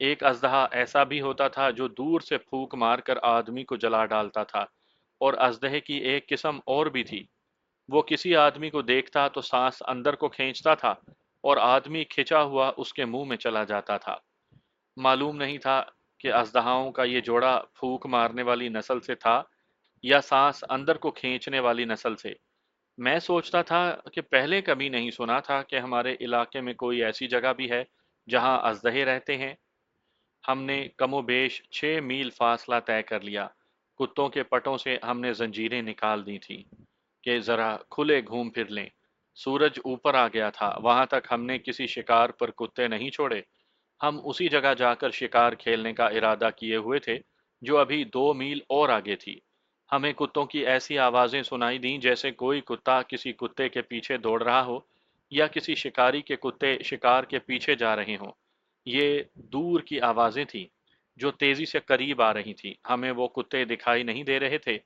ایک اژدہا ایسا بھی ہوتا تھا جو دور سے پھونک مار کر آدمی کو جلا ڈالتا تھا، اور اژدہے کی ایک قسم اور بھی تھی، وہ کسی آدمی کو دیکھتا تو سانس اندر کو کھینچتا تھا اور آدمی کھچا ہوا اس کے منہ میں چلا جاتا تھا۔ معلوم نہیں تھا کہ اژدہاؤں کا یہ جوڑا پھونک مارنے والی نسل سے تھا یا سانس اندر کو کھینچنے والی نسل سے۔ میں سوچتا تھا کہ پہلے کبھی نہیں سنا تھا کہ ہمارے علاقے میں کوئی ایسی جگہ بھی ہے جہاں اژدہے رہتے ہیں۔ ہم نے کم و بیش 6 میل فاصلہ طے کر لیا۔ کتوں کے پٹوں سے ہم نے زنجیریں نکال دی تھی کہ ذرا کھلے گھوم پھر لیں۔ سورج اوپر آ گیا تھا، وہاں تک ہم نے کسی شکار پر کتے نہیں چھوڑے۔ ہم اسی جگہ جا کر شکار کھیلنے کا ارادہ کیے ہوئے تھے جو ابھی 2 میل اور آگے تھی۔ ہمیں کتوں کی ایسی آوازیں سنائی دیں جیسے کوئی کتا کسی کتے کے پیچھے دوڑ رہا ہو یا کسی شکاری کے کتے شکار کے پیچھے جا رہے ہوں۔ یہ دور کی آوازیں تھیں جو تیزی سے قریب آ رہی تھیں۔ ہمیں وہ کتے دکھائی نہیں دے رہے تھے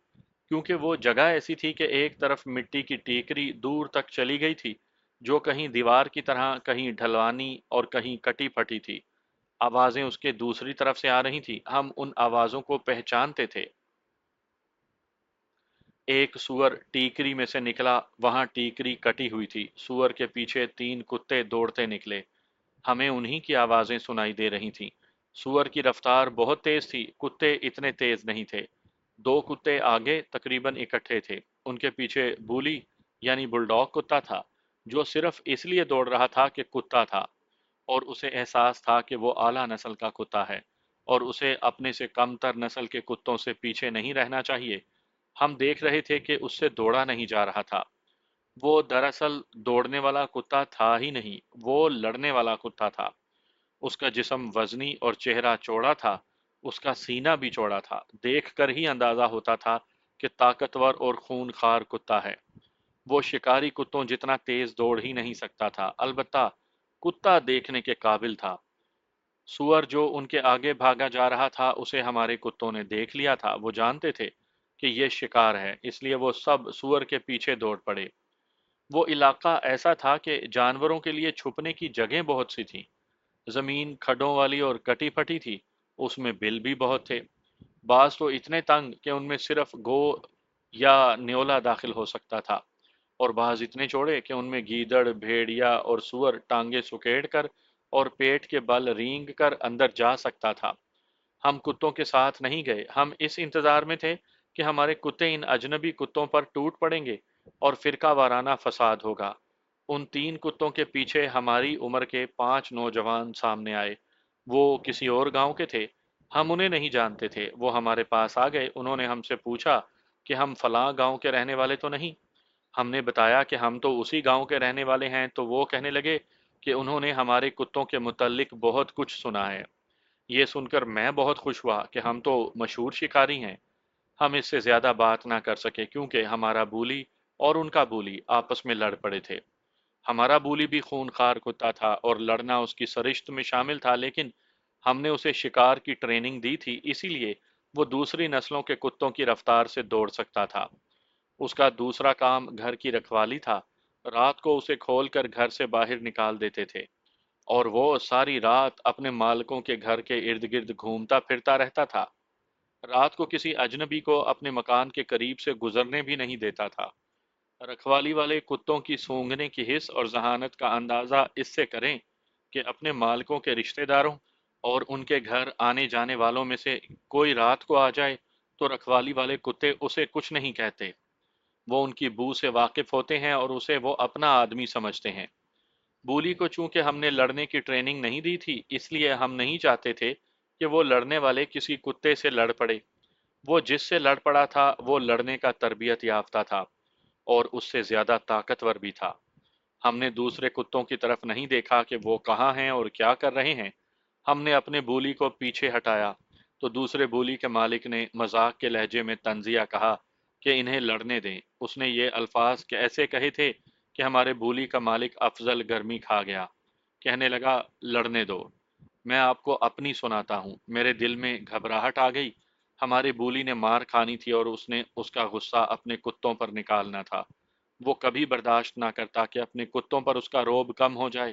کیونکہ وہ جگہ ایسی تھی کہ ایک طرف مٹی کی ٹیکری دور تک چلی گئی تھی جو کہیں دیوار کی طرح، کہیں ڈھلوانی اور کہیں کٹی پھٹی تھی۔ آوازیں اس کے دوسری طرف سے آ رہی تھی، ہم ان آوازوں کو پہچانتے تھے۔ ایک سور ٹیکری میں سے نکلا، وہاں ٹیکری کٹی ہوئی تھی، سور کے پیچھے 3 کتے دوڑتے نکلے، ہمیں انہی کی آوازیں سنائی دے رہی تھیں۔ سور کی رفتار بہت تیز تھی، کتے اتنے تیز نہیں تھے۔ 2 کتے آگے تقریباً اکٹھے تھے، ان کے پیچھے بولی یعنی بلڈاگ کتا تھا جو صرف اس لیے دوڑ رہا تھا کہ کتا تھا اور اسے احساس تھا کہ وہ اعلیٰ نسل کا کتا ہے اور اسے اپنے سے کم تر نسل کے کتوں سے پیچھے نہیں رہنا چاہیے۔ ہم دیکھ رہے تھے کہ اس سے دوڑا نہیں جا رہا تھا، وہ دراصل دوڑنے والا کتا تھا ہی نہیں، وہ لڑنے والا کتا تھا۔ اس کا جسم وزنی اور چہرہ چوڑا تھا، اس کا سینہ بھی چوڑا تھا، دیکھ کر ہی اندازہ ہوتا تھا کہ طاقتور اور خون خوار کتا ہے۔ وہ شکاری کتوں جتنا تیز دوڑ ہی نہیں سکتا تھا، البتہ کتا دیکھنے کے قابل تھا۔ سور جو ان کے آگے بھاگا جا رہا تھا اسے ہمارے کتوں نے دیکھ لیا تھا، وہ جانتے تھے کہ یہ شکار ہے، اس لیے وہ سب سور کے پیچھے دوڑ پڑے۔ وہ علاقہ ایسا تھا کہ جانوروں کے لیے چھپنے کی جگہیں بہت سی تھیں۔ زمین کھڈوں والی اور کٹی پھٹی تھی، اس میں بل بھی بہت تھے، بعض تو اتنے تنگ کہ ان میں صرف گو یا نیولا داخل ہو سکتا تھا، اور بعض اتنے چوڑے کہ ان میں گیدڑ، بھیڑیا اور سور ٹانگیں سکیڑ کر اور پیٹ کے بل رینگ کر اندر جا سکتا تھا۔ ہم کتوں کے ساتھ نہیں گئے، ہم اس انتظار میں تھے کہ ہمارے کتے ان اجنبی کتوں پر ٹوٹ پڑیں گے اور فرقہ وارانہ فساد ہوگا۔ ان 3 کتوں کے پیچھے ہماری عمر کے 5 نوجوان سامنے آئے، وہ کسی اور گاؤں کے تھے، ہم انہیں نہیں جانتے تھے۔ وہ ہمارے پاس آ گئے، انہوں نے ہم سے پوچھا کہ ہم فلاں گاؤں کے رہنے والے تو نہیں؟ ہم نے بتایا کہ ہم تو اسی گاؤں کے رہنے والے ہیں، تو وہ کہنے لگے کہ انہوں نے ہمارے کتوں کے متعلق بہت کچھ سنا ہے۔ یہ سن کر میں بہت خوش ہوا کہ ہم تو مشہور شکاری ہیں۔ ہم اس سے زیادہ بات نہ کر سکے کیونکہ ہمارا بولی اور ان کا بولی آپس میں لڑ پڑے تھے۔ ہمارا بولی بھی خون خوار کتا تھا اور لڑنا اس کی سرشت میں شامل تھا، لیکن ہم نے اسے شکار کی ٹریننگ دی تھی، اسی لیے وہ دوسری نسلوں کے کتوں کی رفتار سے دوڑ سکتا تھا۔ اس کا دوسرا کام گھر کی رکھوالی تھا، رات کو اسے کھول کر گھر سے باہر نکال دیتے تھے اور وہ ساری رات اپنے مالکوں کے گھر کے ارد گرد گھومتا پھرتا رہتا تھا۔ رات کو کسی اجنبی کو اپنے مکان کے قریب سے گزرنے بھی نہیں دیتا تھا۔ رکھوالی والے کتوں کی سونگنے کی حس اور ذہانت کا اندازہ اس سے کریں کہ اپنے مالکوں کے رشتہ داروں اور ان کے گھر آنے جانے والوں میں سے کوئی رات کو آ جائے تو رکھوالی والے کتے اسے کچھ نہیں کہتے، وہ ان کی بو سے واقف ہوتے ہیں اور اسے وہ اپنا آدمی سمجھتے ہیں۔ بولی کو چونکہ ہم نے لڑنے کی ٹریننگ نہیں دی تھی، اس لیے ہم نہیں چاہتے تھے کہ وہ لڑنے والے کسی کتے سے لڑ پڑے۔ وہ جس سے لڑ پڑا تھا وہ لڑنے کا تربیت یافتہ تھا اور اس سے زیادہ طاقتور بھی تھا۔ ہم نے دوسرے کتوں کی طرف نہیں دیکھا کہ وہ کہاں ہیں اور کیا کر رہے ہیں۔ ہم نے اپنے بولی کو پیچھے ہٹایا تو دوسرے بولی کے مالک نے مذاق کے لہجے میں طنزیہ کہا کہ انہیں لڑنے دیں۔ اس نے یہ الفاظ ایسے کہے تھے کہ ہمارے بولی کا مالک افضل گرمی کھا گیا، کہنے لگا لڑنے دو۔ میں آپ کو اپنی سناتا ہوں، میرے دل میں گھبراہٹ آ گئی۔ ہمارے بولی نے مار کھانی تھی اور اس نے اس کا غصہ اپنے کتوں پر نکالنا تھا۔ وہ کبھی برداشت نہ کرتا کہ اپنے کتوں پر اس کا رعب کم ہو جائے۔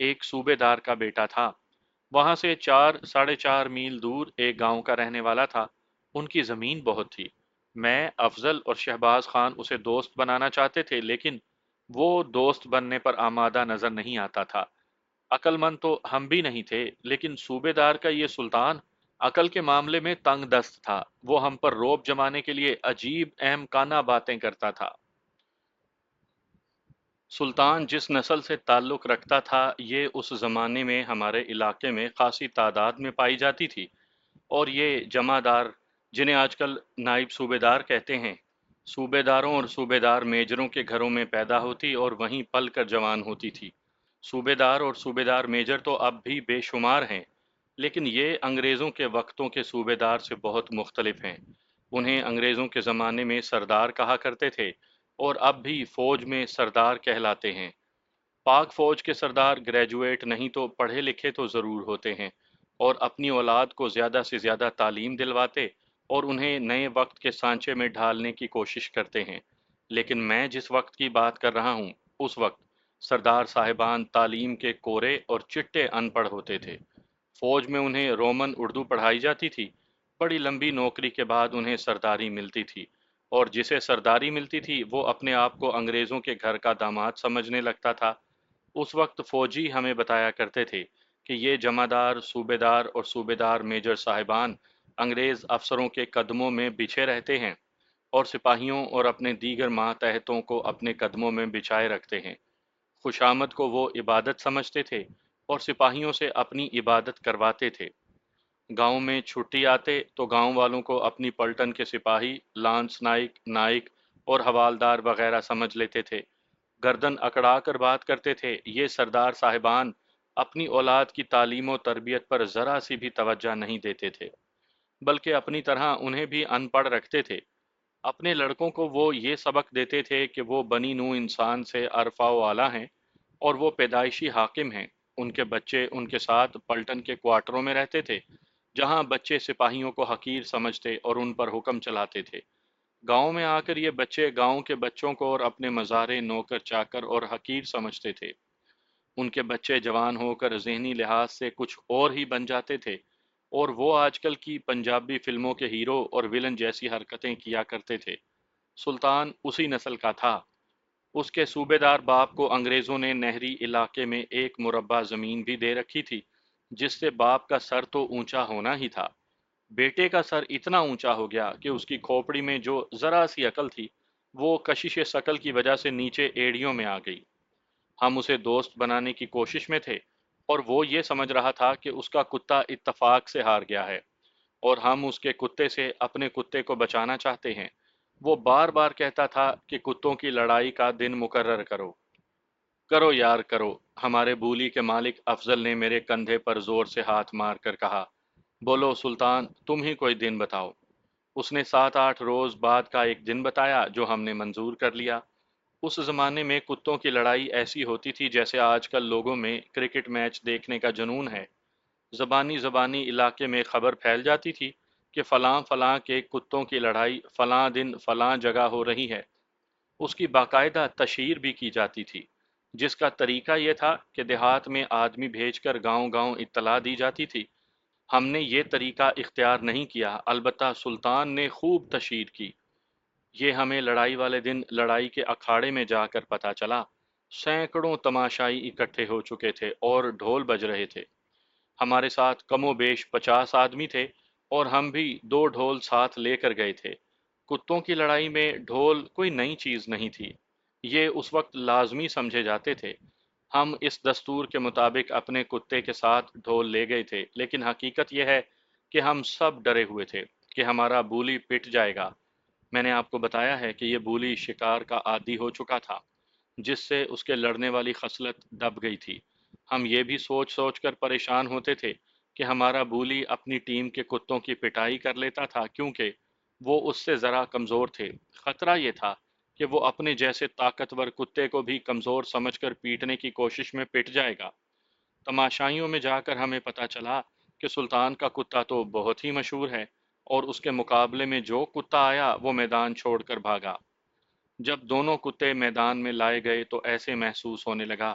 ایک صوبے دار کا بیٹا تھا۔ وہاں سے 4 ساڑھے 4 میل دور ایک گاؤں کا رہنے والا تھا۔ ان کی زمین بہت تھی۔ میں، افضل اور شہباز خان اسے دوست بنانا چاہتے تھے، لیکن وہ دوست بننے پر آمادہ نظر نہیں آتا تھا۔ عقل مند تو ہم بھی نہیں تھے، لیکن صوبے دار کا یہ سلطان عقل کے معاملے میں تنگ دست تھا۔ وہ ہم پر رعب جمانے کے لیے عجیب اہم کانہ باتیں کرتا تھا۔ سلطان جس نسل سے تعلق رکھتا تھا، یہ اس زمانے میں ہمارے علاقے میں خاصی تعداد میں پائی جاتی تھی، اور یہ جمعدار، جنہیں آج کل نائب صوبے دار کہتے ہیں، صوبے داروں اور صوبے دار میجروں کے گھروں میں پیدا ہوتی اور وہیں پل کر جوان ہوتی تھی۔ صوبے دار اور صوبے دار میجر تو اب بھی بے شمار ہیں، لیکن یہ انگریزوں کے وقتوں کے صوبے دار سے بہت مختلف ہیں۔ انہیں انگریزوں کے زمانے میں سردار کہا کرتے تھے، اور اب بھی فوج میں سردار کہلاتے ہیں۔ پاک فوج کے سردار گریجویٹ نہیں تو پڑھے لکھے تو ضرور ہوتے ہیں، اور اپنی اولاد کو زیادہ سے زیادہ تعلیم دلواتے اور انہیں نئے وقت کے سانچے میں ڈھالنے کی کوشش کرتے ہیں۔ لیکن میں جس وقت کی بات کر رہا ہوں، اس وقت سردار صاحبان تعلیم کے کورے اور چٹے ان پڑھ ہوتے تھے۔ فوج میں انہیں رومن اردو پڑھائی جاتی تھی۔ بڑی لمبی نوکری کے بعد انہیں سرداری ملتی تھی، اور جسے سرداری ملتی تھی وہ اپنے آپ کو انگریزوں کے گھر کا داماد سمجھنے لگتا تھا۔ اس وقت فوجی ہمیں بتایا کرتے تھے کہ یہ جمعدار، صوبے دار اور صوبے دار میجر صاحبان انگریز افسروں کے قدموں میں بچھے رہتے ہیں، اور سپاہیوں اور اپنے دیگر ماتحتوں کو اپنے قدموں میں بچھائے رکھتے ہیں۔ خوشامد کو وہ عبادت سمجھتے تھے، اور سپاہیوں سے اپنی عبادت کرواتے تھے۔ گاؤں میں چھٹی آتے تو گاؤں والوں کو اپنی پلٹن کے سپاہی، لانس نائک، نائک اور حوالدار وغیرہ سمجھ لیتے تھے۔ گردن اکڑا کر بات کرتے تھے۔ یہ سردار صاحبان اپنی اولاد کی تعلیم و تربیت پر ذرا سی بھی توجہ نہیں دیتے تھے، بلکہ اپنی طرح انہیں بھی ان پڑھ رکھتے تھے۔ اپنے لڑکوں کو وہ یہ سبق دیتے تھے کہ وہ بنی نوع انسان سے عرفہ و اعلیٰ ہیں، اور وہ پیدائشی حاکم ہیں۔ ان کے بچے ان کے ساتھ پلٹن کے کوارٹروں میں رہتے تھے، جہاں بچے سپاہیوں کو حقیر سمجھتے اور ان پر حکم چلاتے تھے۔ گاؤں میں آ کر یہ بچے گاؤں کے بچوں کو اور اپنے مزارے نوکر چاکر اور حقیر سمجھتے تھے۔ ان کے بچے جوان ہو کر ذہنی لحاظ سے کچھ اور ہی بن جاتے تھے، اور وہ آج کل کی پنجابی فلموں کے ہیرو اور ویلن جیسی حرکتیں کیا کرتے تھے۔ سلطان اسی نسل کا تھا۔ اس کے صوبے دار باپ کو انگریزوں نے نہری علاقے میں ایک مربع زمین بھی دے رکھی تھی، جس سے باپ کا سر تو اونچا ہونا ہی تھا۔ بیٹے کا سر اتنا اونچا ہو گیا کہ اس کی کھوپڑی میں جو ذرا سی عقل تھی، وہ کشش ثقل کی وجہ سے نیچے ایڑیوں میں آ گئی۔ ہم اسے دوست بنانے کی کوشش میں تھے، اور وہ یہ سمجھ رہا تھا کہ اس کا کتا اتفاق سے ہار گیا ہے، اور ہم اس کے کتے سے اپنے کتے کو بچانا چاہتے ہیں۔ وہ بار بار کہتا تھا کہ کتوں کی لڑائی کا دن مقرر کرو۔ کرو یار کرو۔ ہمارے بولی کے مالک افضل نے میرے کندھے پر زور سے ہاتھ مار کر کہا، بولو سلطان، تم ہی کوئی دن بتاؤ۔ اس نے 7 8 روز بعد کا ایک دن بتایا، جو ہم نے منظور کر لیا۔ اس زمانے میں کتوں کی لڑائی ایسی ہوتی تھی جیسے آج کل لوگوں میں کرکٹ میچ دیکھنے کا جنون ہے۔ زبانی زبانی علاقے میں خبر پھیل جاتی تھی کہ فلاں فلاں کے کتوں کی لڑائی فلاں دن فلاں جگہ ہو رہی ہے۔ اس کی باقاعدہ تشہیر بھی کی جاتی تھی، جس کا طریقہ یہ تھا کہ دیہات میں آدمی بھیج کر گاؤں گاؤں اطلاع دی جاتی تھی۔ ہم نے یہ طریقہ اختیار نہیں کیا، البتہ سلطان نے خوب تشہیر کی۔ یہ ہمیں لڑائی والے دن لڑائی کے اکھاڑے میں جا کر پتہ چلا۔ سینکڑوں تماشائی اکٹھے ہو چکے تھے اور ڈھول بج رہے تھے۔ ہمارے ساتھ کم و بیش 50 آدمی تھے، اور ہم بھی 2 ڈھول ساتھ لے کر گئے تھے۔ کتوں کی لڑائی میں ڈھول کوئی نئی چیز نہیں تھی، یہ اس وقت لازمی سمجھے جاتے تھے۔ ہم اس دستور کے مطابق اپنے کتے کے ساتھ ڈھول لے گئے تھے، لیکن حقیقت یہ ہے کہ ہم سب ڈرے ہوئے تھے کہ ہمارا بولی پٹ جائے گا۔ میں نے آپ کو بتایا ہے کہ یہ بولی شکار کا عادی ہو چکا تھا، جس سے اس کے لڑنے والی خصلت دب گئی تھی۔ ہم یہ بھی سوچ سوچ کر پریشان ہوتے تھے کہ ہمارا بولی اپنی ٹیم کے کتوں کی پٹائی کر لیتا تھا، کیونکہ وہ اس سے ذرا کمزور تھے۔ خطرہ یہ تھا کہ وہ اپنے جیسے طاقتور کتے کو بھی کمزور سمجھ کر پیٹنے کی کوشش میں پٹ جائے گا۔ تماشائیوں میں جا کر ہمیں پتہ چلا کہ سلطان کا کتا تو بہت ہی مشہور ہے، اور اس کے مقابلے میں جو کتا آیا وہ میدان چھوڑ کر بھاگا۔ جب دونوں کتے میدان میں لائے گئے تو ایسے محسوس ہونے لگا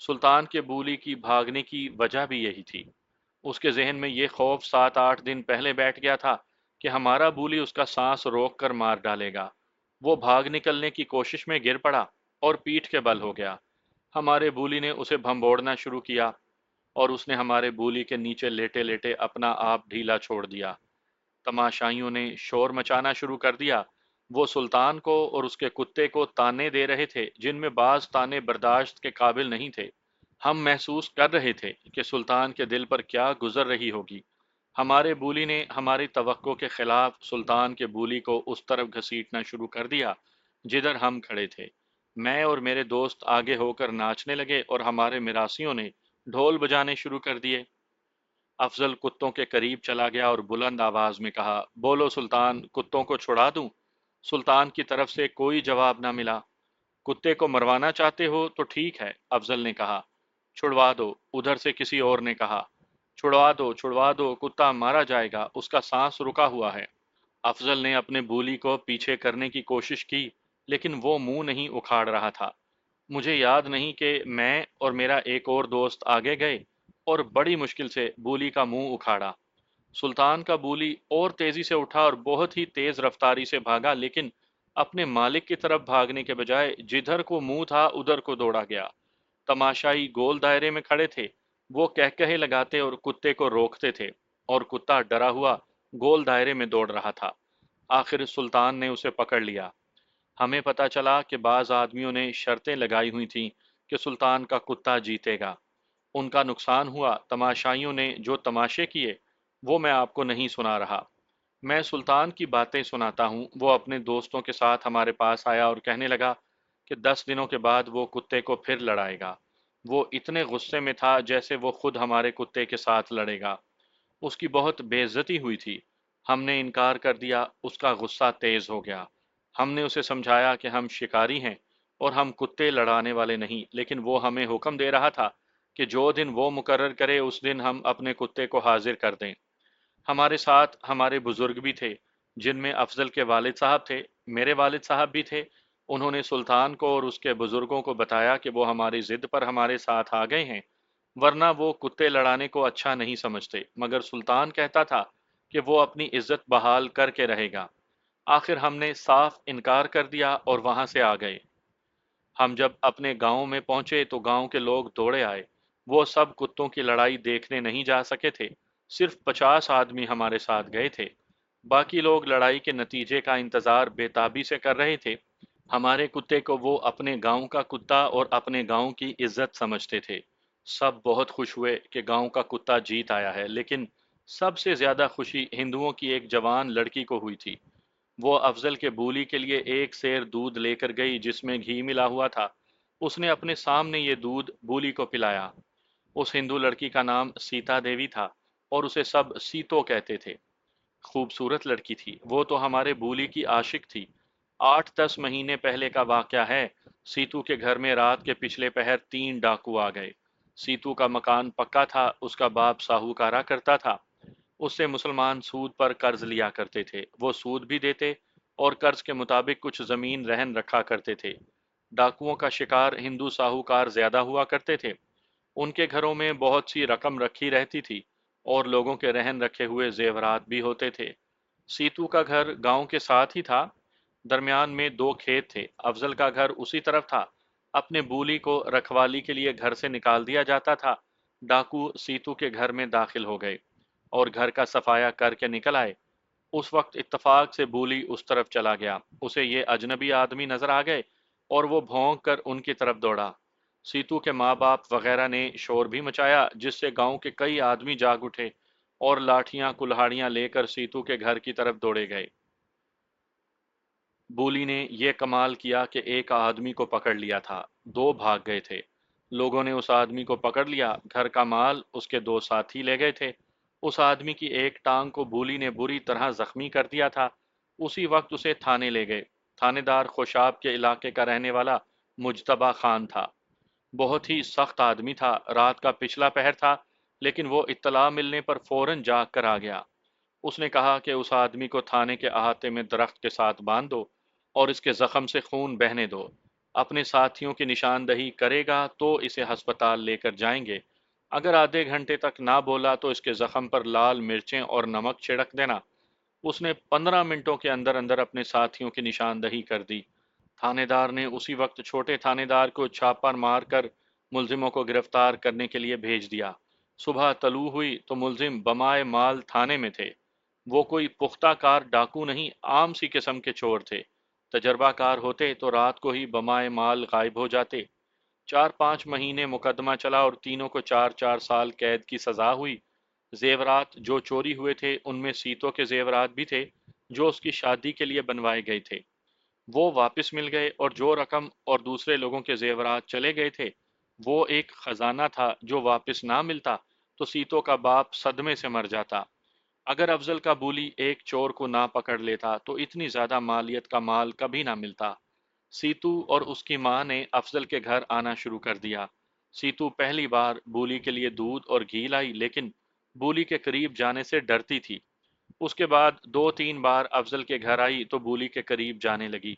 سلطان کے بولی کی بھاگنے کی وجہ بھی یہی تھی۔ اس کے ذہن میں یہ خوف 7 8 دن پہلے بیٹھ گیا تھا کہ ہمارا بولی اس کا سانس روک کر مار ڈالے گا۔ وہ بھاگ نکلنے کی کوشش میں گر پڑا اور پیٹھ کے بل ہو گیا۔ ہمارے بولی نے اسے بھنبوڑنا شروع کیا اور اس نے ہمارے بولی کے نیچے لیٹے لیٹے اپنا آپ ڈھیلا چھوڑ دیا۔ تماشائیوں نے شور مچانا شروع کر دیا۔ وہ سلطان کو اور اس کے کتے کو تانے دے رہے تھے جن میں بعض تانے برداشت کے قابل نہیں تھے۔ ہم محسوس کر رہے تھے کہ سلطان کے دل پر کیا گزر رہی ہوگی۔ ہمارے بولی نے ہماری توقع کے خلاف سلطان کے بولی کو اس طرف گھسیٹنا شروع کر دیا جدھر ہم کھڑے تھے۔ میں اور میرے دوست آگے ہو کر ناچنے لگے اور ہمارے مراسیوں نے ڈھول بجانے شروع کر دیے۔ افضل کتوں کے قریب چلا گیا اور بلند آواز میں کہا، بولو سلطان، کتوں کو چھڑا دوں؟ سلطان کی طرف سے کوئی جواب نہ ملا۔ کتے کو مروانا چاہتے ہو تو ٹھیک ہے، افضل نے کہا، چھڑوا دو۔ ادھر سے کسی اور نے کہا، چھڑوا دو، کتا مارا جائے گا، اس کا سانس رکا ہوا ہے۔ افضل نے اپنے بولی کو پیچھے کرنے کی کوشش کی لیکن وہ منہ نہیں اکھاڑ رہا تھا۔ مجھے یاد نہیں کہ میں اور میرا ایک اور دوست آگے گئے اور بڑی مشکل سے بولی کا منہ اکھاڑا۔ سلطان کا بولی اور تیزی سے اٹھا اور بہت ہی تیز رفتاری سے بھاگا، لیکن اپنے مالک کی طرف بھاگنے کے بجائے جدھر کو منہ تھا ادھر کو دوڑا گیا۔ تماشائی گول دائرے میں کھڑے تھے۔ وہ کہے لگاتے اور کتے کو روکتے تھے اور کتا ڈرا ہوا گول دائرے میں دوڑ رہا تھا۔ آخر سلطان نے اسے پکڑ لیا۔ ہمیں پتہ چلا کہ بعض آدمیوں نے شرطیں لگائی ہوئی تھیں کہ سلطان کا کتا جیتے گا۔ ان کا نقصان ہوا۔ تماشائیوں نے جو تماشے کیے وہ میں آپ کو نہیں سنا رہا۔ میں سلطان کی باتیں سناتا ہوں۔ وہ اپنے دوستوں کے ساتھ ہمارے پاس آیا اور کہنے لگا کہ 10 دنوں کے بعد وہ کتے کو پھر لڑائے گا۔ وہ اتنے غصے میں تھا جیسے وہ خود ہمارے کتے کے ساتھ لڑے گا۔ اس کی بہت بے عزتی ہوئی تھی۔ ہم نے انکار کر دیا۔ اس کا غصہ تیز ہو گیا۔ ہم نے اسے سمجھایا کہ ہم شکاری ہیں اور ہم کتے لڑانے والے نہیں، لیکن وہ ہمیں حکم دے رہا تھا کہ جو دن وہ مقرر کرے اس دن ہم اپنے کتے کو حاضر کر دیں۔ ہمارے ساتھ ہمارے بزرگ بھی تھے جن میں افضل کے والد صاحب تھے، میرے والد صاحب بھی تھے۔ انہوں نے سلطان کو اور اس کے بزرگوں کو بتایا کہ وہ ہماری ضد پر ہمارے ساتھ آ گئے ہیں، ورنہ وہ کتے لڑانے کو اچھا نہیں سمجھتے، مگر سلطان کہتا تھا کہ وہ اپنی عزت بحال کر کے رہے گا۔ آخر ہم نے صاف انکار کر دیا اور وہاں سے آ گئے۔ ہم جب اپنے گاؤں میں پہنچے تو گاؤں کے لوگ دوڑے آئے۔ وہ سب کتوں کی لڑائی دیکھنے نہیں جا سکے تھے۔ صرف 50 آدمی ہمارے ساتھ گئے تھے۔ باقی لوگ لڑائی کے نتیجے کا انتظار بے تابی سے کر رہے تھے۔ ہمارے کتے کو وہ اپنے گاؤں کا کتا اور اپنے گاؤں کی عزت سمجھتے تھے۔ سب بہت خوش ہوئے کہ گاؤں کا کتا جیت آیا ہے، لیکن سب سے زیادہ خوشی ہندوؤں کی ایک جوان لڑکی کو ہوئی تھی۔ وہ افضل کے بولی کے لیے ایک سیر دودھ لے کر گئی جس میں گھی ملا ہوا تھا۔ اس نے اپنے سامنے یہ دودھ بولی کو پلایا۔ اس ہندو لڑکی کا نام سیتا دیوی تھا اور اسے سب سیتو کہتے تھے۔ خوبصورت لڑکی تھی۔ وہ تو ہمارے بولی کی عاشق تھی۔ 8 10 مہینے پہلے کا واقعہ ہے۔ سیتو کے گھر میں رات کے پچھلے پہر 3 ڈاکو آ گئے۔ سیتو کا مکان پکا تھا، اس کا باپ ساہوکارا کرتا تھا۔ اس سے مسلمان سود پر قرض لیا کرتے تھے۔ وہ سود بھی دیتے اور قرض کے مطابق کچھ زمین رہن رکھا کرتے تھے۔ ڈاکوؤں کا شکار ہندو ساہوکار زیادہ ہوا کرتے تھے۔ ان کے گھروں میں بہت سی رقم رکھی رہتی تھی اور لوگوں کے رہن رکھے ہوئے زیورات بھی ہوتے تھے۔ سیتو کا گھر گاؤں کے ساتھ ہی تھا۔ درمیان میں 2 کھیت تھے۔ افضل کا گھر اسی طرف تھا۔ اپنے بولی کو رکھوالی کے لیے گھر سے نکال دیا جاتا تھا۔ ڈاکو سیتو کے گھر میں داخل ہو گئے اور گھر کا صفایا کر کے نکل آئے۔ اس وقت اتفاق سے بولی اس طرف چلا گیا۔ اسے یہ اجنبی آدمی نظر آ گئے اور وہ بھونک کر ان کی طرف دوڑا۔ سیتو کے ماں باپ وغیرہ نے شور بھی مچایا جس سے گاؤں کے کئی آدمی جاگ اٹھے اور لاٹھیاں کلہاڑیاں لے کر سیتو کے گھر کی طرف دوڑے گئے۔ بولی نے یہ کمال کیا کہ ایک آدمی کو پکڑ لیا تھا۔ 2 بھاگ گئے تھے۔ لوگوں نے اس آدمی کو پکڑ لیا۔ گھر کا مال اس کے 2 ساتھی لے گئے تھے۔ اس آدمی کی ایک ٹانگ کو بولی نے بری طرح زخمی کر دیا تھا۔ اسی وقت اسے تھانے لے گئے۔ تھانے دار خوشاب کے علاقے کا رہنے والا مجتبہ خان تھا۔ بہت ہی سخت آدمی تھا۔ رات کا پچھلا پہر تھا لیکن وہ اطلاع ملنے پر فوراً جاگ کر آ گیا۔ اس نے کہا کہ اس آدمی کو تھانے کے احاطے میں درخت کے ساتھ باندھ دو اور اس کے زخم سے خون بہنے دو۔ اپنے ساتھیوں کی نشاندہی کرے گا تو اسے ہسپتال لے کر جائیں گے۔ اگر آدھے گھنٹے تک نہ بولا تو اس کے زخم پر لال مرچیں اور نمک چھڑک دینا۔ اس نے 15 منٹوں کے اندر اندر اپنے ساتھیوں کی نشاندہی کر دی۔ تھانے دار نے اسی وقت چھوٹے تھانے دار کو چھاپا مار کر ملزموں کو گرفتار کرنے کے لیے بھیج دیا۔ صبح طلوع ہوئی تو ملزم بمائے مال تھانے میں تھے۔ وہ کوئی پختہ کار ڈاکو نہیں، عام سی قسم کے چور تھے۔ تجربہ کار ہوتے تو رات کو ہی بمائے مال غائب ہو جاتے۔ 4-5 مہینے مقدمہ چلا اور تینوں کو 4-4 سال قید کی سزا ہوئی۔ زیورات جو چوری ہوئے تھے ان میں سیتو کے زیورات بھی تھے جو اس کی شادی کے لیے بنوائے گئے تھے، وہ واپس مل گئے، اور جو رقم اور دوسرے لوگوں کے زیورات چلے گئے تھے وہ ایک خزانہ تھا جو واپس نہ ملتا تو سیتو کا باپ صدمے سے مر جاتا۔ اگر افضل کا بولی ایک چور کو نہ پکڑ لیتا تو اتنی زیادہ مالیت کا مال کبھی نہ ملتا۔ سیتو اور اس کی ماں نے افضل کے گھر آنا شروع کر دیا۔ سیتو پہلی بار بولی کے لیے دودھ اور گھی لائی لیکن بولی کے قریب جانے سے ڈرتی تھی۔ اس کے بعد 2-3 بار افضل کے گھر آئی تو بولی کے قریب جانے لگی۔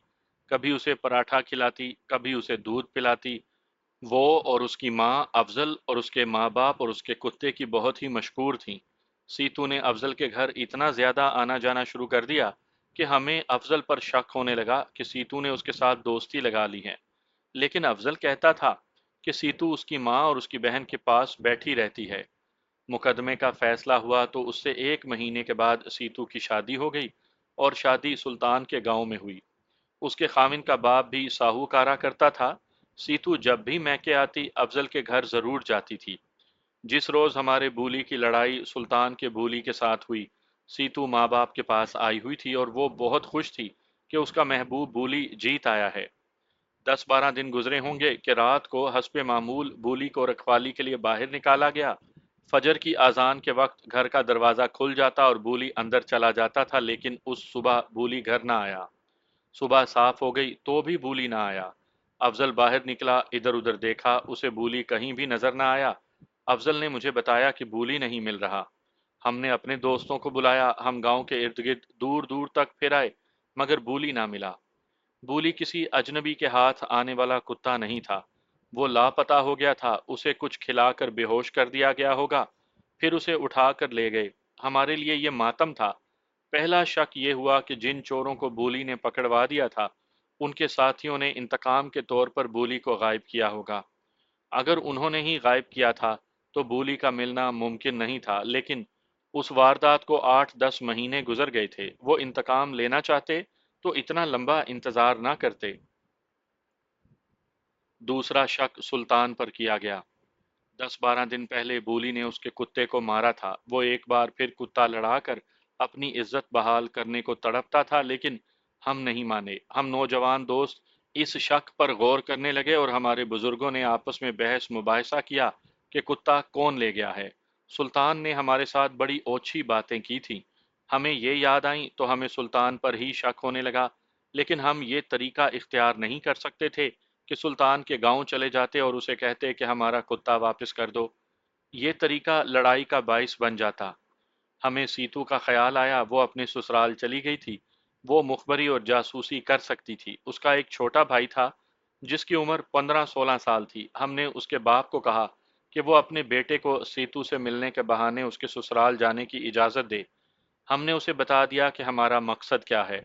کبھی اسے پراٹھا کھلاتی، کبھی اسے دودھ پلاتی۔ وہ اور اس کی ماں افضل اور اس کے ماں باپ اور اس کے کتے کی بہت ہی مشکور تھیں۔ سیتو نے افضل کے گھر اتنا زیادہ آنا جانا شروع کر دیا کہ ہمیں افضل پر شک ہونے لگا کہ سیتو نے اس کے ساتھ دوستی لگا لی ہے، لیکن افضل کہتا تھا کہ سیتو اس کی ماں اور اس کی بہن کے پاس بیٹھی رہتی ہے۔ مقدمے کا فیصلہ ہوا تو اس سے 1 مہینے کے بعد سیتو کی شادی ہو گئی، اور شادی سلطان کے گاؤں میں ہوئی۔ اس کے خاوند کا باپ بھی ساہوکارا کرتا تھا۔ سیتو جب بھی میکے آتی افضل کے گھر ضرور جاتی تھی۔ جس روز ہمارے بولی کی لڑائی سلطان کے بولی کے ساتھ ہوئی، سیتو ماں باپ کے پاس آئی ہوئی تھی اور وہ بہت خوش تھی کہ اس کا محبوب بولی جیت آیا ہے۔ 10-12 دن گزرے ہوں گے کہ رات کو حسب معمول بولی کو رکھوالی کے لیے باہر نکالا گیا۔ فجر کی اذان کے وقت گھر کا دروازہ کھل جاتا اور بولی اندر چلا جاتا تھا، لیکن اس صبح بولی گھر نہ آیا۔ صبح صاف ہو گئی تو بھی بولی نہ آیا۔ افضل باہر نکلا، ادھر ادھر دیکھا، اسے بولی کہیں بھی نظر نہ آیا۔ افضل نے مجھے بتایا کہ بولی نہیں مل رہا۔ ہم نے اپنے دوستوں کو بلایا، ہم گاؤں کے ارد گرد دور دور تک پھر آئے مگر بولی نہ ملا۔ بولی کسی اجنبی کے ہاتھ آنے والا کتا نہیں تھا، وہ لاپتہ ہو گیا تھا، اسے کچھ کھلا کر بے ہوش کر دیا گیا ہوگا، پھر اسے اٹھا کر لے گئے۔ ہمارے لیے یہ ماتم تھا۔ پہلا شک یہ ہوا کہ جن چوروں کو بولی نے پکڑوا دیا تھا ان کے ساتھیوں نے انتقام کے طور پر بولی کو غائب کیا ہوگا۔ اگر انہوں نے ہی غائب کیا تھا تو بولی کا ملنا ممکن نہیں تھا، لیکن اس واردات کو 8-10 مہینے گزر گئے تھے۔ وہ انتقام لینا چاہتے تو اتنا لمبا انتظار نہ کرتے۔ دوسرا شک سلطان پر کیا گیا۔ 10-12 دن پہلے بولی نے اس کے کتے کو مارا تھا۔ وہ ایک بار پھر کتا لڑا کر اپنی عزت بحال کرنے کو تڑپتا تھا، لیکن ہم نہیں مانے۔ ہم نوجوان دوست اس شک پر غور کرنے لگے اور ہمارے بزرگوں نے آپس میں بحث مباحثہ کیا کہ کتا کون لے گیا ہے۔ سلطان نے ہمارے ساتھ بڑی اوچھی باتیں کی تھیں، ہمیں یہ یاد آئیں تو ہمیں سلطان پر ہی شک ہونے لگا، لیکن ہم یہ طریقہ اختیار نہیں کر سکتے تھے کہ سلطان کے گاؤں چلے جاتے اور اسے کہتے کہ ہمارا کتا واپس کر دو۔ یہ طریقہ لڑائی کا باعث بن جاتا۔ ہمیں سیتو کا خیال آیا، وہ اپنے سسرال چلی گئی تھی، وہ مخبری اور جاسوسی کر سکتی تھی۔ اس کا ایک چھوٹا بھائی تھا جس کی عمر 15-16 سال تھی۔ ہم نے اس کے باپ کو کہا کہ وہ اپنے بیٹے کو سیتو سے ملنے کے بہانے اس کے سسرال جانے کی اجازت دے۔ ہم نے اسے بتا دیا کہ ہمارا مقصد کیا ہے۔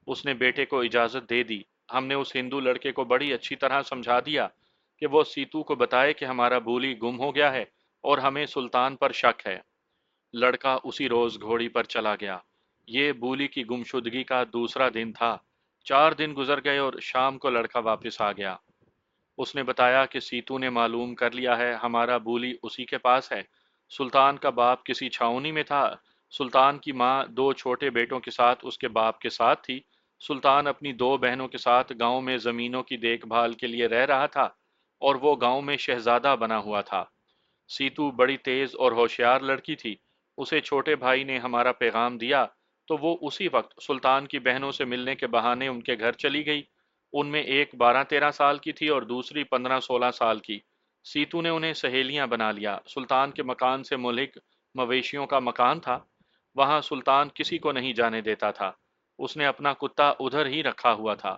اس نے بیٹے کو اجازت دے دی۔ ہم نے اس ہندو لڑکے کو بڑی اچھی طرح سمجھا دیا کہ وہ سیتو کو بتائے کہ ہمارا بولی گم ہو گیا ہے اور ہمیں سلطان پر شک ہے۔ لڑکا اسی روز گھوڑی پر چلا گیا۔ یہ بولی کی گمشدگی کا دوسرا دن تھا۔ 4 دن گزر گئے اور شام کو لڑکا واپس آ گیا۔ اس نے بتایا کہ سیتو نے معلوم کر لیا ہے، ہمارا بولی اسی کے پاس ہے۔ سلطان کا باپ کسی چھاؤنی میں تھا۔ سلطان کی ماں 2 چھوٹے بیٹوں کے ساتھ اس کے باپ کے ساتھ تھی۔ سلطان اپنی 2 بہنوں کے ساتھ گاؤں میں زمینوں کی دیکھ بھال کے لیے رہ رہا تھا، اور وہ گاؤں میں شہزادہ بنا ہوا تھا۔ سیتو بڑی تیز اور ہوشیار لڑکی تھی۔ اسے چھوٹے بھائی نے ہمارا پیغام دیا تو وہ اسی وقت سلطان کی بہنوں سے ملنے کے بہانے ان کے گھر چلی گئی۔ ان میں ایک 12-13 سال کی تھی اور دوسری 15-16 سال کی۔ سیتو نے انہیں سہیلیاں بنا لیا۔ سلطان کے مکان سے ملک مویشیوں کا مکان تھا، وہاں سلطان کسی کو نہیں جانے دیتا تھا۔ اس نے اپنا کتا ادھر ہی رکھا ہوا تھا۔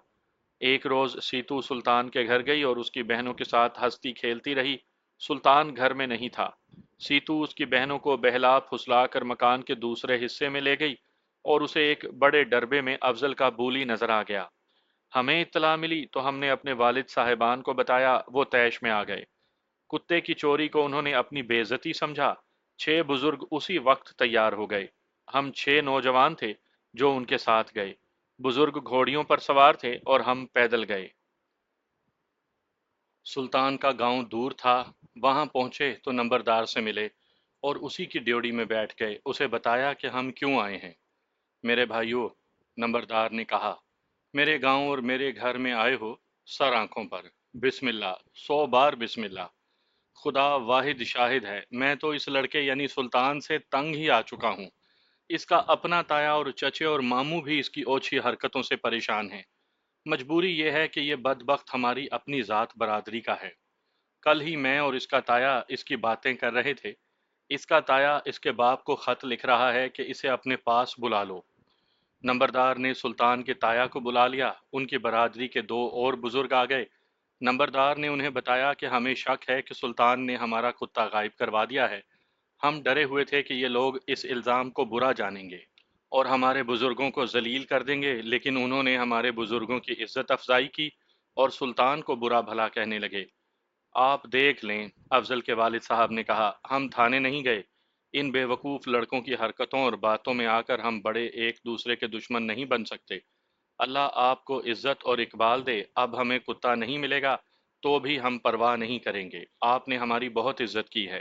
ایک روز سیتو سلطان کے گھر گئی اور اس کی بہنوں کے ساتھ ہنستی کھیلتی رہی۔ سلطان گھر میں نہیں تھا۔ سیتو اس کی بہنوں کو بہلا پھسلا کر مکان کے دوسرے حصے میں لے گئی اور اسے ایک بڑے ڈربے میں افضل کا بولی نظر آ گیا۔ ہمیں اطلاع ملی تو ہم نے اپنے والد صاحبان کو بتایا، وہ طیش میں آ گئے۔ کتے کی چوری کو انہوں نے اپنی بے عزتی سمجھا۔ 6 بزرگ اسی وقت تیار ہو گئے۔ ہم 6 نوجوان تھے جو ان کے ساتھ گئے۔ بزرگ گھوڑیوں پر سوار تھے اور ہم پیدل گئے۔ سلطان کا گاؤں دور تھا۔ وہاں پہنچے تو نمبردار سے ملے اور اسی کی ڈیوڑی میں بیٹھ گئے۔ اسے بتایا کہ ہم کیوں آئے ہیں۔ میرے بھائیوں، نمبردار نے کہا، میرے گاؤں اور میرے گھر میں آئے ہو سر آنکھوں پر۔ بسم اللہ، 100 بار بسم اللہ۔ خدا واحد شاہد ہے، میں تو اس لڑکے یعنی سلطان سے تنگ ہی آ چکا ہوں۔ اس کا اپنا تایا اور چچے اور ماموں بھی اس کی اوچھی حرکتوں سے پریشان ہیں۔ مجبوری یہ ہے کہ یہ بدبخت ہماری اپنی ذات برادری کا ہے۔ کل ہی میں اور اس کا تایا اس کی باتیں کر رہے تھے۔ اس کا تایا اس کے باپ کو خط لکھ رہا ہے کہ اسے اپنے پاس بلا لو۔ نمبردار نے سلطان کے تایا کو بلا لیا۔ ان کی برادری کے 2 اور بزرگ آ گئے۔ نمبردار نے انہیں بتایا کہ ہمیں شک ہے کہ سلطان نے ہمارا کتا غائب کروا دیا ہے۔ ہم ڈرے ہوئے تھے کہ یہ لوگ اس الزام کو برا جانیں گے اور ہمارے بزرگوں کو ذلیل کر دیں گے، لیکن انہوں نے ہمارے بزرگوں کی عزت افزائی کی اور سلطان کو برا بھلا کہنے لگے۔ آپ دیکھ لیں، افضل کے والد صاحب نے کہا، ہم تھانے نہیں گئے۔ ان بے وقوف لڑکوں کی حرکتوں اور باتوں میں آ کر ہم بڑے ایک دوسرے کے دشمن نہیں بن سکتے۔ اللہ آپ کو عزت اور اقبال دے، اب ہمیں کتا نہیں ملے گا تو بھی ہم پرواہ نہیں کریں گے۔ آپ نے ہماری بہت عزت کی ہے۔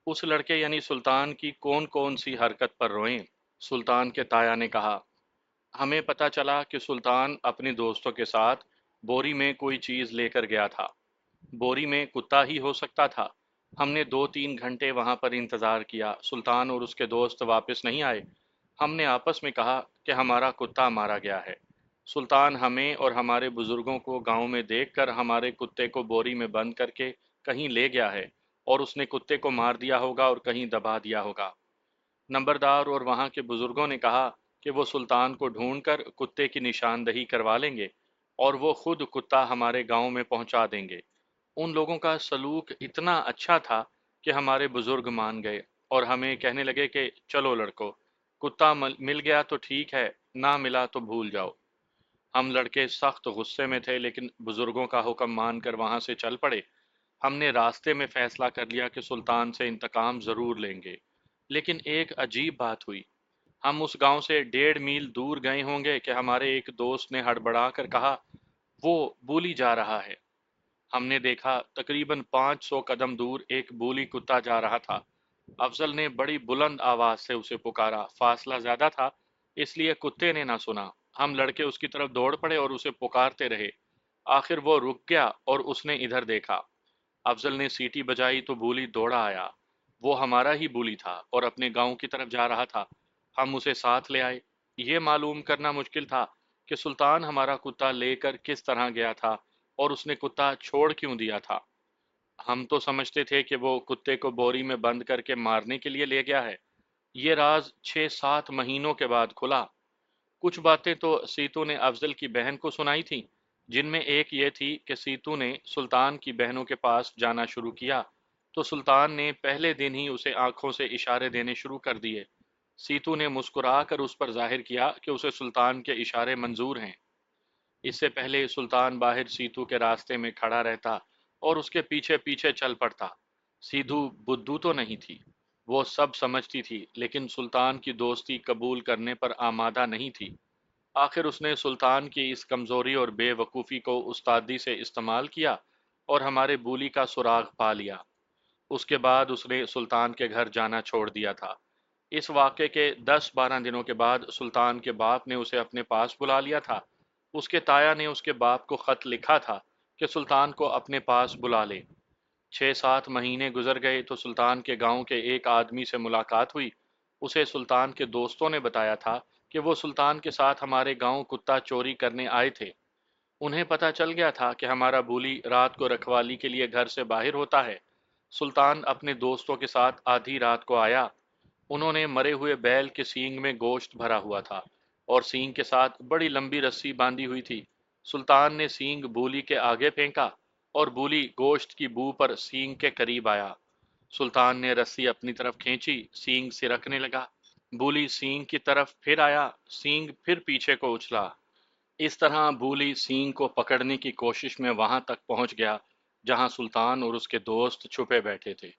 اس لڑکے یعنی سلطان کی کون کون سی حرکت پر روئیں؟ سلطان کے تایا نے کہا، ہمیں پتہ چلا کہ سلطان اپنے دوستوں کے ساتھ بوری میں کوئی چیز لے کر گیا تھا۔ بوری میں کتا ہی ہو سکتا تھا۔ ہم نے 2 3 گھنٹے وہاں پر انتظار کیا، سلطان اور اس کے دوست واپس نہیں آئے۔ ہم نے آپس میں کہا کہ ہمارا کتا مارا گیا ہے۔ سلطان ہمیں اور ہمارے بزرگوں کو گاؤں میں دیکھ کر ہمارے کتے کو بوری میں بند کر کے کہیں لے گیا ہے، اور اس نے کتے کو مار دیا ہوگا اور کہیں دبا دیا ہوگا۔ نمبردار اور وہاں کے بزرگوں نے کہا کہ وہ سلطان کو ڈھونڈ کر کتے کی نشاندہی کروا لیں گے اور وہ خود کتا ہمارے گاؤں میں پہنچا دیں گے۔ ان لوگوں کا سلوک اتنا اچھا تھا کہ ہمارے بزرگ مان گئے اور ہمیں کہنے لگے کہ چلو لڑکو، کتا مل گیا تو ٹھیک ہے، نہ ملا تو بھول جاؤ۔ ہم لڑکے سخت غصے میں تھے لیکن بزرگوں کا حکم مان کر وہاں سے چل پڑے۔ ہم نے راستے میں فیصلہ کر لیا کہ سلطان سے انتقام ضرور لیں گے، لیکن ایک عجیب بات ہوئی۔ ہم اس گاؤں سے 1.5 میل دور گئے ہوں گے کہ ہمارے ایک دوست نے ہڑبڑا کر کہا، وہ بولی جا رہا ہے۔ ہم نے دیکھا تقریباً 500 قدم دور ایک بولی کتا جا رہا تھا۔ افضل نے بڑی بلند آواز سے اسے پکارا۔ فاصلہ زیادہ تھا اس لیے کتے نے نہ سنا۔ ہم لڑکے اس کی طرف دوڑ پڑے اور اسے پکارتے رہے۔ آخر وہ رک گیا اور اس نے ادھر دیکھا۔ افضل نے سیٹی بجائی تو بولی دوڑا آیا۔ وہ ہمارا ہی بولی تھا اور اپنے گاؤں کی طرف جا رہا تھا۔ ہم اسے ساتھ لے آئے۔ یہ معلوم کرنا مشکل تھا کہ سلطان ہمارا کتا لے کر کس طرح گیا تھا اور اس نے کتا چھوڑ کیوں دیا تھا۔ ہم تو سمجھتے تھے کہ وہ کتے کو بوری میں بند کر کے مارنے کے لیے لے گیا ہے۔ یہ راز 6 7 مہینوں کے بعد کھلا۔ کچھ باتیں تو سیتو نے افضل کی بہن کو سنائی تھیں، جن میں ایک یہ تھی کہ سیتو نے سلطان کی بہنوں کے پاس جانا شروع کیا تو سلطان نے پہلے دن ہی اسے آنکھوں سے اشارے دینے شروع کر دیے۔ سیتو نے مسکرا کر اس پر ظاہر کیا کہ اسے سلطان کے اشارے منظور ہیں۔ اس سے پہلے سلطان باہر سیتو کے راستے میں کھڑا رہتا اور اس کے پیچھے پیچھے چل پڑتا۔ سیدھو بدو تو نہیں تھی، وہ سب سمجھتی تھی، لیکن سلطان کی دوستی قبول کرنے پر آمادہ نہیں تھی۔ آخر اس نے سلطان کی اس کمزوری اور بے وقوفی کو استادی سے استعمال کیا اور ہمارے بولی کا سراغ پا لیا۔ اس کے بعد اس نے سلطان کے گھر جانا چھوڑ دیا تھا۔ اس واقعے کے 10 12 دنوں کے بعد سلطان کے باپ نے اسے اپنے پاس بلا لیا تھا۔ اس کے تایا نے اس کے باپ کو خط لکھا تھا کہ سلطان کو اپنے پاس بلا لے۔ 6 7 مہینے گزر گئے تو سلطان کے گاؤں کے ایک آدمی سے ملاقات ہوئی۔ اسے سلطان کے دوستوں نے بتایا تھا کہ وہ سلطان کے ساتھ ہمارے گاؤں کتا چوری کرنے آئے تھے۔ انہیں پتہ چل گیا تھا کہ ہمارا بولی رات کو رکھوالی کے لیے گھر سے باہر ہوتا ہے۔ سلطان اپنے دوستوں کے ساتھ آدھی رات کو آیا۔ انہوں نے مرے ہوئے بیل کے سینگ میں گوشت بھرا ہوا تھا اور سینگ کے ساتھ بڑی لمبی رسی باندھی ہوئی تھی۔ سلطان نے سینگ بولی کے آگے پھینکا اور بولی گوشت کی بو پر سینگ کے قریب آیا۔ سلطان نے رسی اپنی طرف کھینچی، سینگ سرکنے لگا۔ بولی سینگ کی طرف پھر آیا، سینگ پھر پیچھے کو اچھلا۔ اس طرح بولی سینگ کو پکڑنے کی کوشش میں وہاں تک پہنچ گیا جہاں سلطان اور اس کے دوست چھپے بیٹھے تھے۔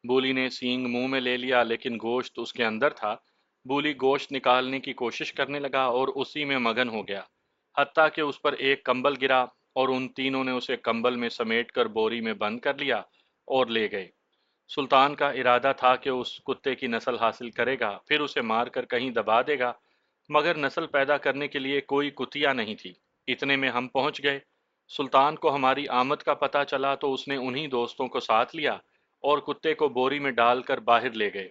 بولی نے سینگ منہ میں لے لیا لیکن گوشت اس کے اندر تھا۔ بولی گوشت نکالنے کی کوشش کرنے لگا اور اسی میں مگن ہو گیا، حتیٰ کہ اس پر ایک کمبل گرا اور ان تینوں نے اسے کمبل میں سمیٹ کر بوری میں بند کر لیا اور لے گئے۔ سلطان کا ارادہ تھا کہ اس کتے کی نسل حاصل کرے گا، پھر اسے مار کر کہیں دبا دے گا، مگر نسل پیدا کرنے کے لیے کوئی کتیا نہیں تھی۔ اتنے میں ہم پہنچ گئے۔ سلطان کو ہماری آمد کا پتہ چلا تو اس نے انہی دوستوں کو ساتھ لیا اور کتے کو بوری میں ڈال کر باہر لے گئے۔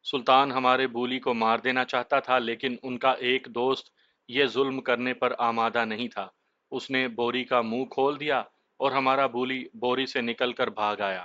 سلطان ہمارے بولی کو مار دینا چاہتا تھا لیکن ان کا ایک دوست یہ ظلم کرنے پر آمادہ نہیں تھا۔ اس نے بوری کا منہ کھول دیا اور ہمارا بولی بوری سے نکل کر بھاگ آیا۔